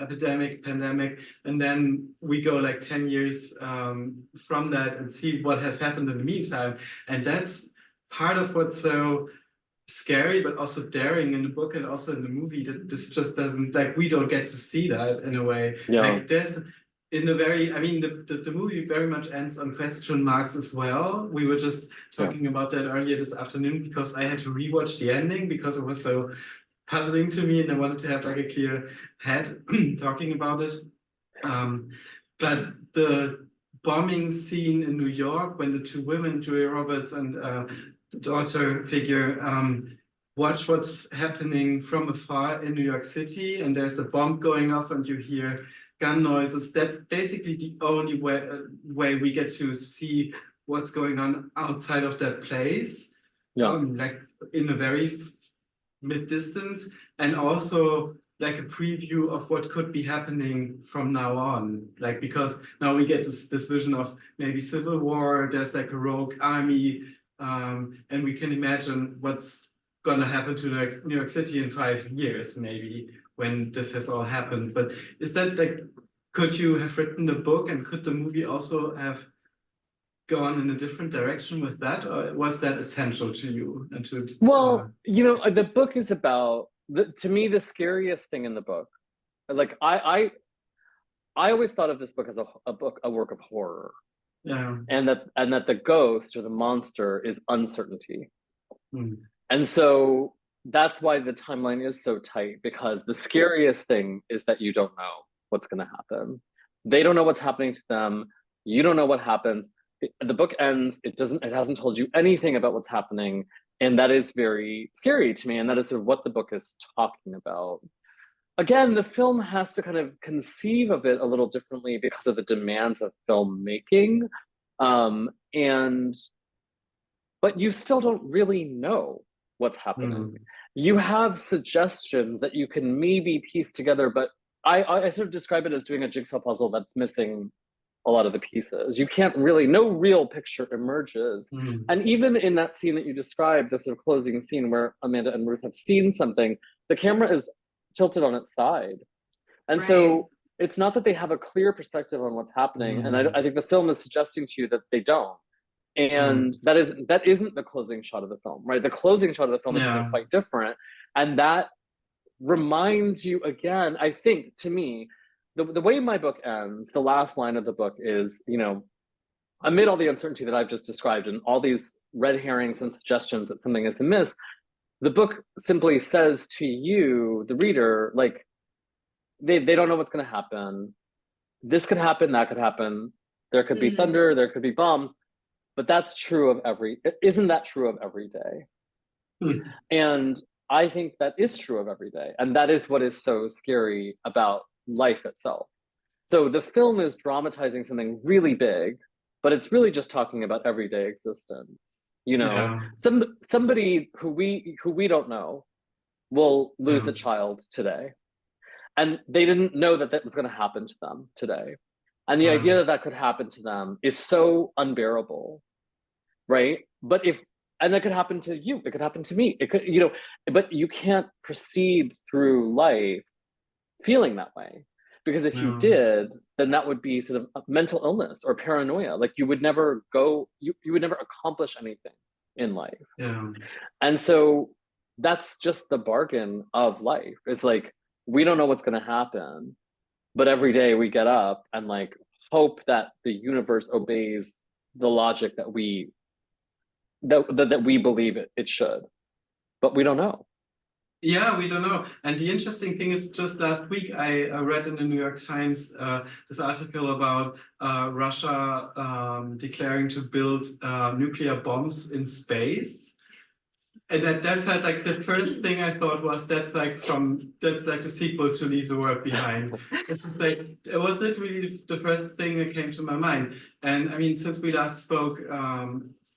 pandemic, and then we go like 10 years from that and see what has happened in the meantime. And that's part of what's so scary, but also daring in the book and also in the movie, that this just doesn't, like, we don't get to see that in a way. Like there's the movie very much ends on question marks as well. We were just talking about that earlier this afternoon, because I had to rewatch the ending because it was so puzzling to me, and I wanted to have like a clear head talking about it. But the bombing scene in New York, when the two women, Julia Roberts and the daughter figure, watch what's happening from afar in New York City, and there's a bomb going off and you hear gun noises. That's basically the only way we get to see what's going on outside of that place. Yeah. Like in a very mid-distance, and also like a preview of what could be happening from now on. Like, because now we get this vision of maybe civil war, there's like a rogue army, and we can imagine what's gonna happen to New York City in 5 years, maybe, when this has all happened. But is that like, could you have written the book, and could the movie also have gone in a different direction with that, or was that essential to you? And to well, you know, the book is about, to me, the scariest thing in the book, like I always thought of this book as a work of horror. Yeah. And that the ghost or the monster is uncertainty. And so that's why the timeline is so tight, because the scariest thing is that you don't know what's going to happen. They don't know what's happening to them. You don't know what happens. The book ends, it hasn't told you anything about what's happening. And that is very scary to me. And that is sort of what the book is talking about. Again, the film has to kind of conceive of it a little differently because of the demands of filmmaking. But you still don't really know what's happening. You have suggestions that you can maybe piece together, but I sort of describe it as doing a jigsaw puzzle that's missing a lot of the pieces. You can't really, no real picture emerges. And even in that scene that you described, the sort of closing scene where Amanda and Ruth have seen something, the camera is tilted on its side. And so it's not that they have a clear perspective on what's happening. And I think the film is suggesting to you that they don't. And that isn't the closing shot of the film, right? The closing shot of the film is something quite different. And that reminds you again, I think, to me, the way my book ends, the last line of the book is, you know, amid all the uncertainty that I've just described and all these red herrings and suggestions that something is amiss, the book simply says to you, the reader, like, they don't know what's going to happen. This could happen, that could happen. There could be thunder, there could be bombs, but that's true of isn't that true of every day? And I think that is true of every day. And that is what is so scary about life itself. So the film is dramatizing something really big, but it's really just talking about everyday existence. You know, somebody who we don't know will lose a child today, and they didn't know that was going to happen to them today. And the idea that could happen to them is so unbearable, right? And that could happen to you. It could happen to me. It could, you know, but you can't proceed through life feeling that way, because if you did, then that would be sort of a mental illness or paranoia. Like you would never you would never accomplish anything in life. And so that's just the bargain of life. It's like, we don't know what's going to happen, but every day we get up and like hope that the universe obeys the logic that we believe it should, but we don't know. Yeah, we don't know. And the interesting thing is, just last week, I read in the New York Times this article about Russia declaring to build nuclear bombs in space. And that felt like the first thing I thought was, that's like the sequel to Leave the World Behind. It was literally the first thing that came to my mind. And I mean, since we last spoke,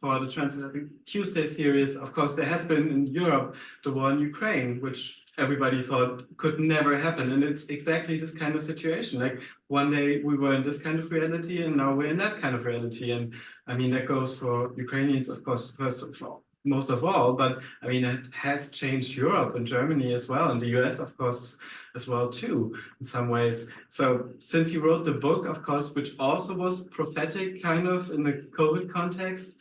for the Transatlantic Tuesday series, of course, there has been in Europe the war in Ukraine, which everybody thought could never happen. And it's exactly this kind of situation. Like one day we were in this kind of reality, and now we're in that kind of reality. And I mean, that goes for Ukrainians, of course, most of all, but I mean, it has changed Europe and Germany as well, and the US, of course, as well, too, in some ways. So since you wrote the book, of course, which also was prophetic kind of in the COVID context,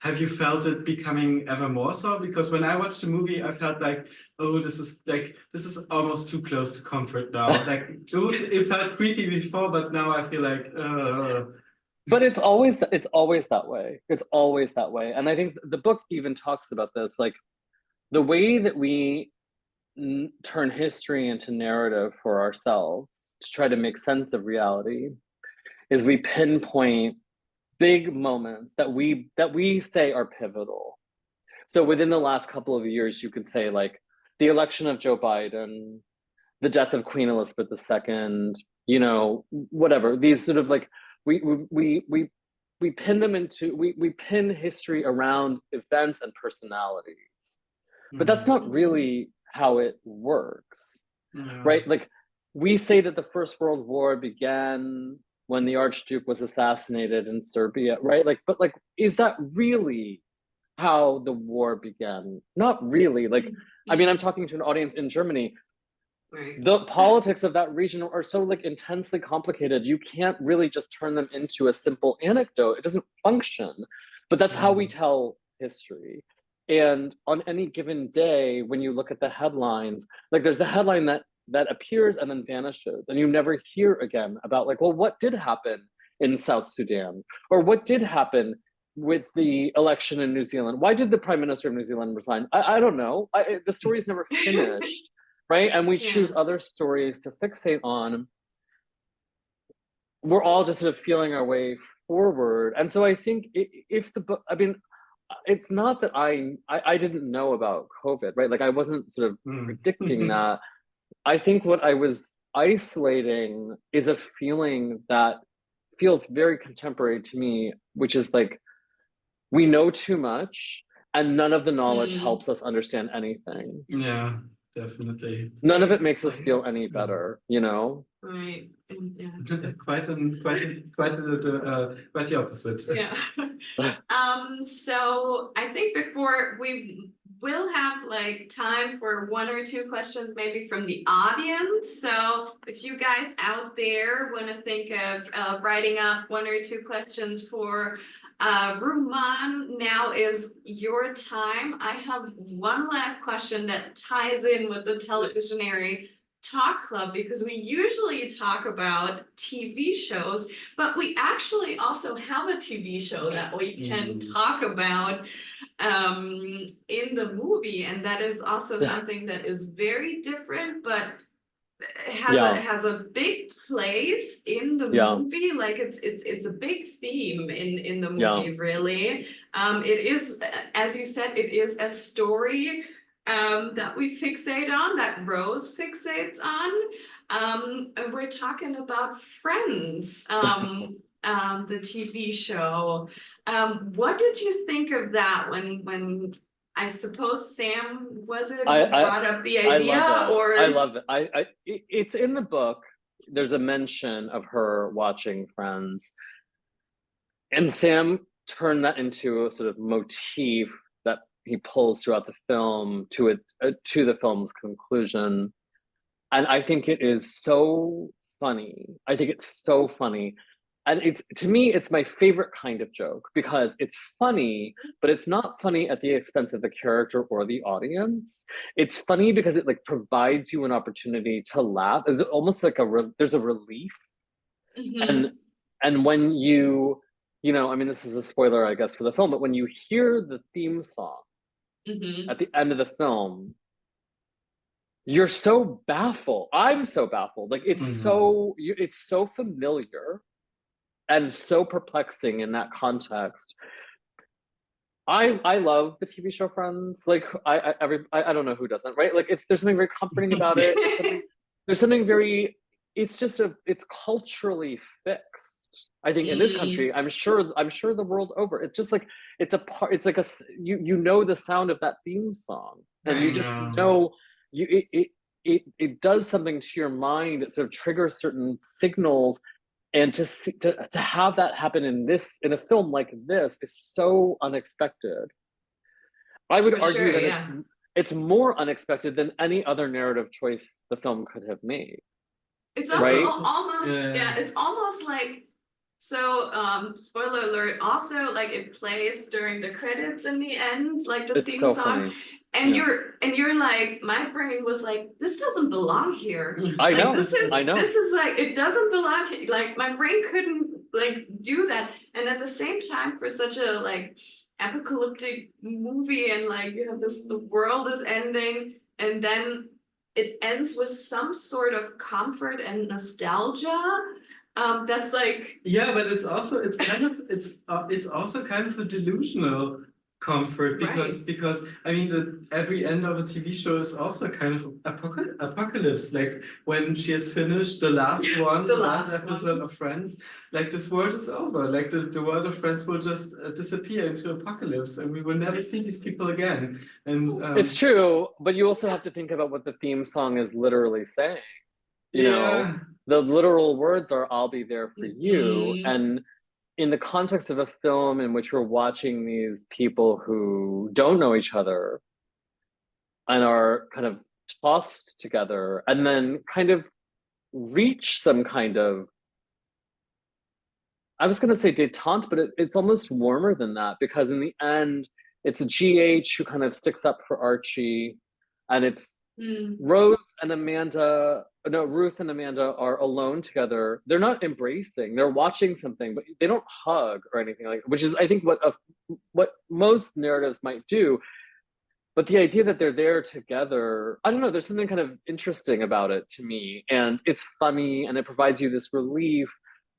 have you felt it becoming ever more so? Because when I watched the movie, I felt like, oh, this is almost too close to comfort now. Like, it felt creepy before, but now I feel like, But it's always that way. It's always that way. And I think the book even talks about this, like the way that we turn history into narrative for ourselves to try to make sense of reality is we pinpoint big moments that we say are pivotal. So within the last couple of years, you could say like the election of Joe Biden, the death of Queen Elizabeth II, you know, whatever, these sort of like, we pin them into, we pin history around events and personalities, but that's not really how it works, right? Like we say that the First World War began when the Archduke was assassinated in Serbia, right? Like, but like, is that really how the war began? Not really. Like, I mean, I'm talking to an audience in Germany. Right. The politics of that region are so like intensely complicated. You can't really just turn them into a simple anecdote. It doesn't function. But that's how we tell history. And on any given day, when you look at the headlines, like there's a headline that appears and then vanishes, and you never hear again about like, well, what did happen in South Sudan? Or what did happen with the election in New Zealand? Why did the Prime Minister of New Zealand resign? I don't know. The story's never finished. Right? And we choose other stories to fixate on. We're all just sort of feeling our way forward. And so I think if the book, I mean, it's not that I didn't know about COVID, right? Like I wasn't sort of predicting that. I think what I was isolating is a feeling that feels very contemporary to me, which is like, we know too much and none of the knowledge helps us understand anything. Yeah. Definitely. None of it makes us feel any better, you know? Right. Yeah. Quite the opposite. Yeah. So I think before we will have like time for one or two questions maybe from the audience. So if you guys out there want to think of writing up one or two questions for Rumaan, now is your time. I have one last question that ties in with the Televisionary Talk Club, because we usually talk about TV shows, but we actually also have a TV show that we can talk about in the movie, and that is also something that is very different, but has a big place in the movie. Like it's a big theme in the movie, really. It is, as you said, it is a story that we fixate on, that Rose fixates on. And we're talking about Friends, the TV show. What did you think of that when I suppose Sam was it who brought up the idea? I love it. It's in the book. There's a mention of her watching Friends, and Sam turned that into a sort of motif that he pulls throughout the film to the film's conclusion. And I think it is so funny. I think it's so funny. And it's, to me, it's my favorite kind of joke because it's funny, but it's not funny at the expense of the character or the audience. It's funny because it like provides you an opportunity to laugh. It's almost like there's a relief. And when you know, I mean, this is a spoiler, I guess, for the film, but when you hear the theme song at the end of the film, you're so baffled. I'm so baffled. Like it's so familiar and so perplexing in that context. I love the TV show Friends. Like I don't know who doesn't, right? Like there's something very comforting about it. There's something very, it's culturally fixed. I think in this country, I'm sure the world over. It's just like it's like you know the sound of that theme song, and you just know it does something to your mind. It sort of triggers certain signals. And to have that happen in a film like this is so unexpected. I would argue that it's more unexpected than any other narrative choice the film could have made. It's also almost it's almost like, so spoiler alert, also like it plays during the credits in the end, like the theme song. Funny. And you're like, my brain was like, this doesn't belong here. I know. This is like, it doesn't belong here. Like my brain couldn't like do that. And at the same time, for such a like apocalyptic movie, and like you have the world is ending, and then it ends with some sort of comfort and nostalgia. That's like, but it's also kind of a delusional comfort, because I mean every end of a TV show is also kind of apocalypse. Like when she has finished the last one, the last episode of Friends, like this world is over. Like the world of Friends will just disappear into apocalypse, and we will never see these people again. And it's true, but you also have to think about what the theme song is literally saying. You know, the literal words are "I'll be there for you," and in the context of a film in which we're watching these people who don't know each other and are kind of tossed together and then kind of reach some kind of, I was going to say détente, but it's almost warmer than that, because in the end, it's a GH who kind of sticks up for Archie, and it's Ruth and Amanda are alone together. They're not embracing, they're watching something, but they don't hug or anything like that, which is, I think, what most narratives might do. But the idea that they're there together, I don't know, there's something kind of interesting about it to me. And it's funny, and it provides you this relief.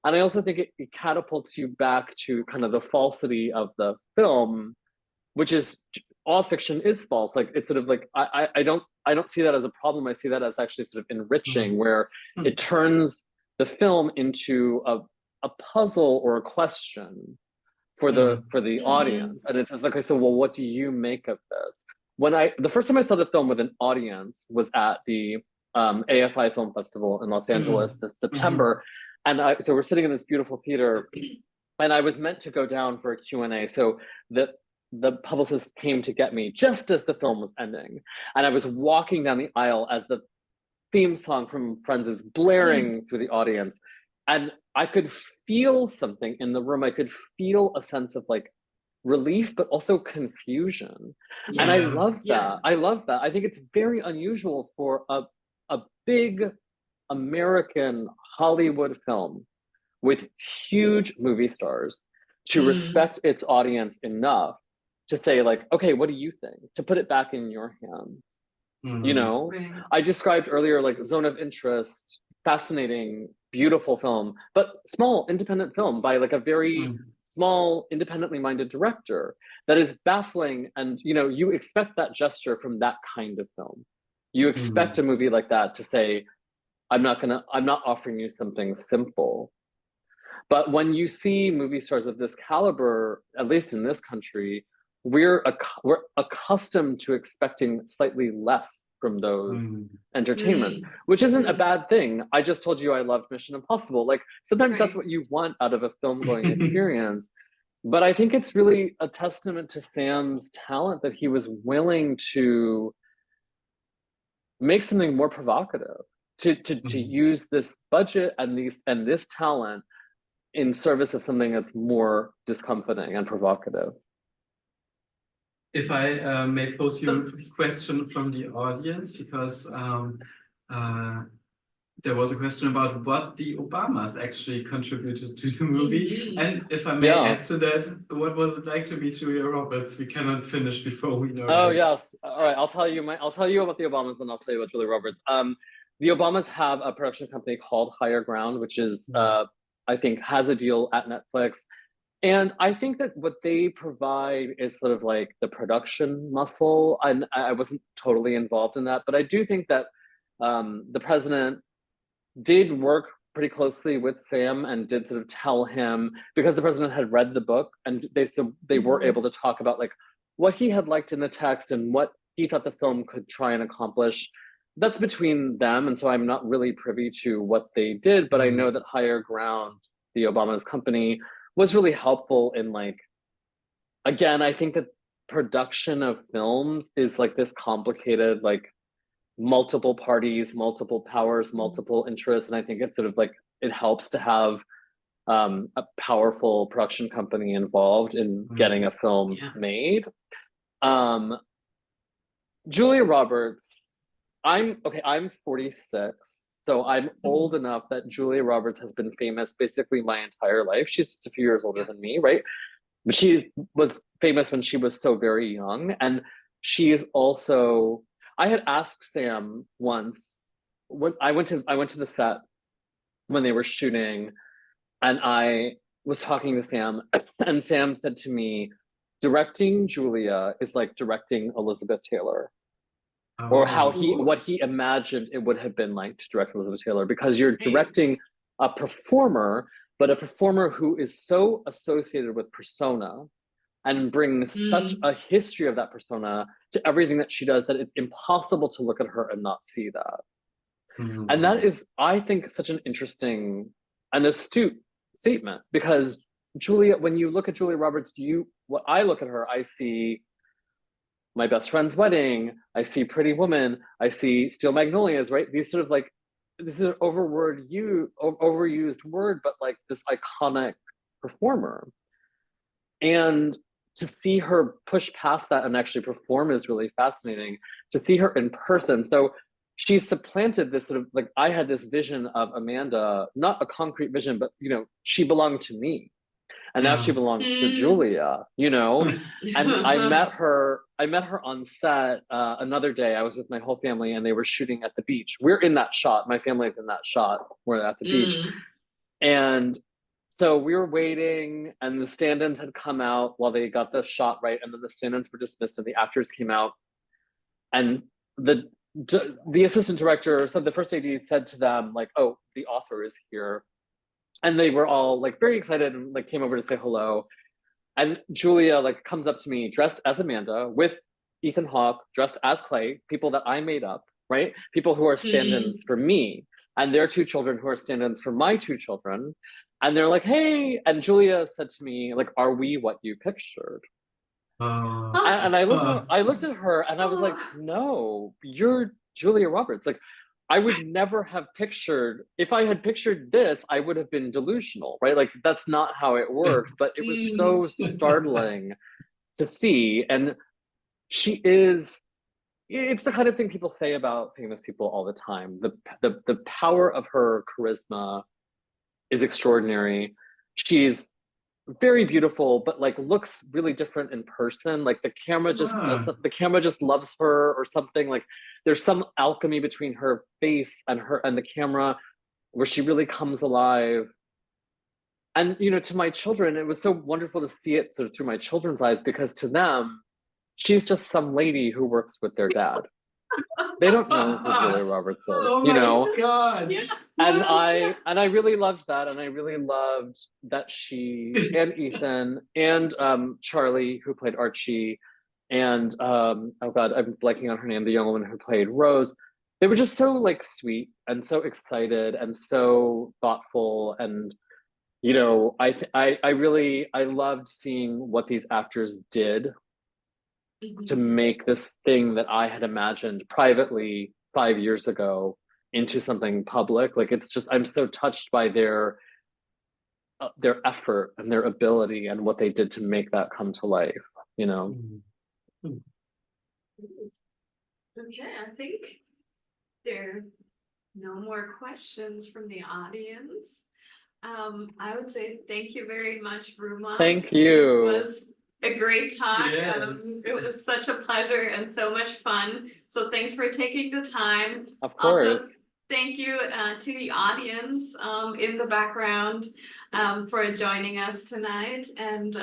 And I also think it catapults you back to kind of the falsity of the film, which is, all fiction is false. Like, it's sort of like, I don't see that as a problem. I see that as actually sort of enriching, where it turns the film into a puzzle or a question for the audience. And it's like, okay, so well, what do you make of this? The first time I saw the film with an audience was at the AFI Film Festival in Los Angeles this September. And so we're sitting in this beautiful theater, and I was meant to go down for a Q&A. So the publicist came to get me just as the film was ending. And I was walking down the aisle as the theme song from Friends is blaring through the audience. And I could feel something in the room. I could feel a sense of like relief, but also confusion. And I love that. I love that. I think it's very unusual for a big American Hollywood film with huge movie stars to respect its audience enough to say, like, okay, what do you think? To put it back in your hands. You know, I described earlier, like, Zone of Interest, fascinating, beautiful film, but small independent film by like a very small, independently minded director that is baffling. And, you know, you expect that gesture from that kind of film. You expect a movie like that to say, I'm not offering you something simple. But when you see movie stars of this caliber, at least in this country, we're accustomed to expecting slightly less from those entertainments, which isn't a bad thing. I just told you I loved Mission Impossible. Like, sometimes that's what you want out of a film going experience. But I think it's really a testament to Sam's talent that he was willing to make something more provocative, to use this budget and this talent in service of something that's more discomforting and provocative. If I may pose you a question from the audience, because there was a question about what the Obamas actually contributed to the movie. And if I may add to that, what was it like to meet Julia Roberts? We cannot finish before we know. Oh, yes. All right, I'll tell you about the Obamas, then I'll tell you about Julia Roberts. The Obamas have a production company called Higher Ground, which is, I think, has a deal at Netflix. And I think that what they provide is sort of like the production muscle. I wasn't totally involved in that, but I do think that the president did work pretty closely with Sam and did sort of tell him, because the president had read the book, and they were able to talk about like what he had liked in the text and what he thought the film could try and accomplish. That's between them, and so I'm not really privy to what they did, but I know that Higher Ground, the Obama's company, was really helpful in, like, again, I think that production of films is like this complicated, like, multiple parties, multiple powers, multiple interests, and I think it's sort of like it helps to have a powerful production company involved in getting a film made. Julia Roberts, I'm 46, so I'm old enough that Julia Roberts has been famous basically my entire life. She's just a few years older than me, right? But she was famous when she was so very young, and she is also. I had asked Sam once when I went to the set when they were shooting, and I was talking to Sam, and Sam said to me, directing Julia is like directing Elizabeth Taylor, or what he imagined it would have been like to direct Elizabeth Taylor, because you're directing a performer, but a performer who is so associated with persona and brings such a history of that persona to everything that she does that it's impossible to look at her and not see that. And that is, I think, such an interesting and astute statement, because Julia, when you look at Julia Roberts, what I look at her, I see My Best Friend's Wedding, I see Pretty Woman, I see Steel Magnolias, right? These sort of like, this is an overused word, but like this iconic performer. And to see her push past that and actually perform is really fascinating. To see her in person. So she supplanted this sort of, like, I had this vision of Amanda, not a concrete vision, but, you know, she belonged to me. And now she belongs to Julia, you know? And I met her on set another day. I was with my whole family and they were shooting at the beach. We're in that shot. My family's in that shot. We're at the beach. And so we were waiting and the stand-ins had come out while they got the shot right. And then the stand-ins were dismissed and the actors came out. And the assistant director said, the first AD said to them, like, oh, the author is here. And they were all like very excited and like came over to say hello. And Julia like comes up to me dressed as Amanda with Ethan Hawke dressed as Clay, people that I made up, right? People who are stand-ins for me and their two children who are stand-ins for my two children. And they're like, hey, and Julia said to me, like, are we what you pictured? And I looked at her and I was like, no, you're Julia Roberts. Like, I would never have pictured, if I had pictured this, I would have been delusional, right? Like, that's not how it works, but it was so startling to see. And it's the kind of thing people say about famous people all the time. The power of her charisma is extraordinary. She's very beautiful, but like looks really different in person. Like the camera just loves her or something. Like there's some alchemy between her face and the camera where she really comes alive. And you know, to my children, it was so wonderful to see it sort of through my children's eyes, because to them, she's just some lady who works with their dad. They don't know who Julia Roberts is, you know. God. Yeah. And I really loved that, and I really loved that she and Ethan and Charlie, who played Archie, and oh god, I'm blanking on her name, the young woman who played Rose. They were just so like sweet and so excited and so thoughtful, and you know, I loved seeing what these actors did to make this thing that I had imagined privately 5 years ago into something public. Like, it's just, I'm so touched by their effort and their ability and what they did to make that come to life, you know? Okay, I think there are no more questions from the audience. I would say thank you very much, Rumaan. Thank you. This was a great talk. Yes. It was such a pleasure and so much fun. So thanks for taking the time. Of course. Also, thank you to the audience in the background for joining us tonight. And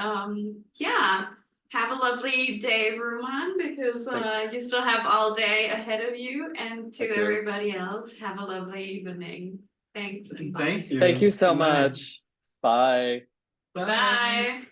yeah, have a lovely day, Rumaan, because you still have all day ahead of you. And to everybody else, have a lovely evening. Thanks and bye. Thank you. Thank you so Good night. much. Bye. Bye.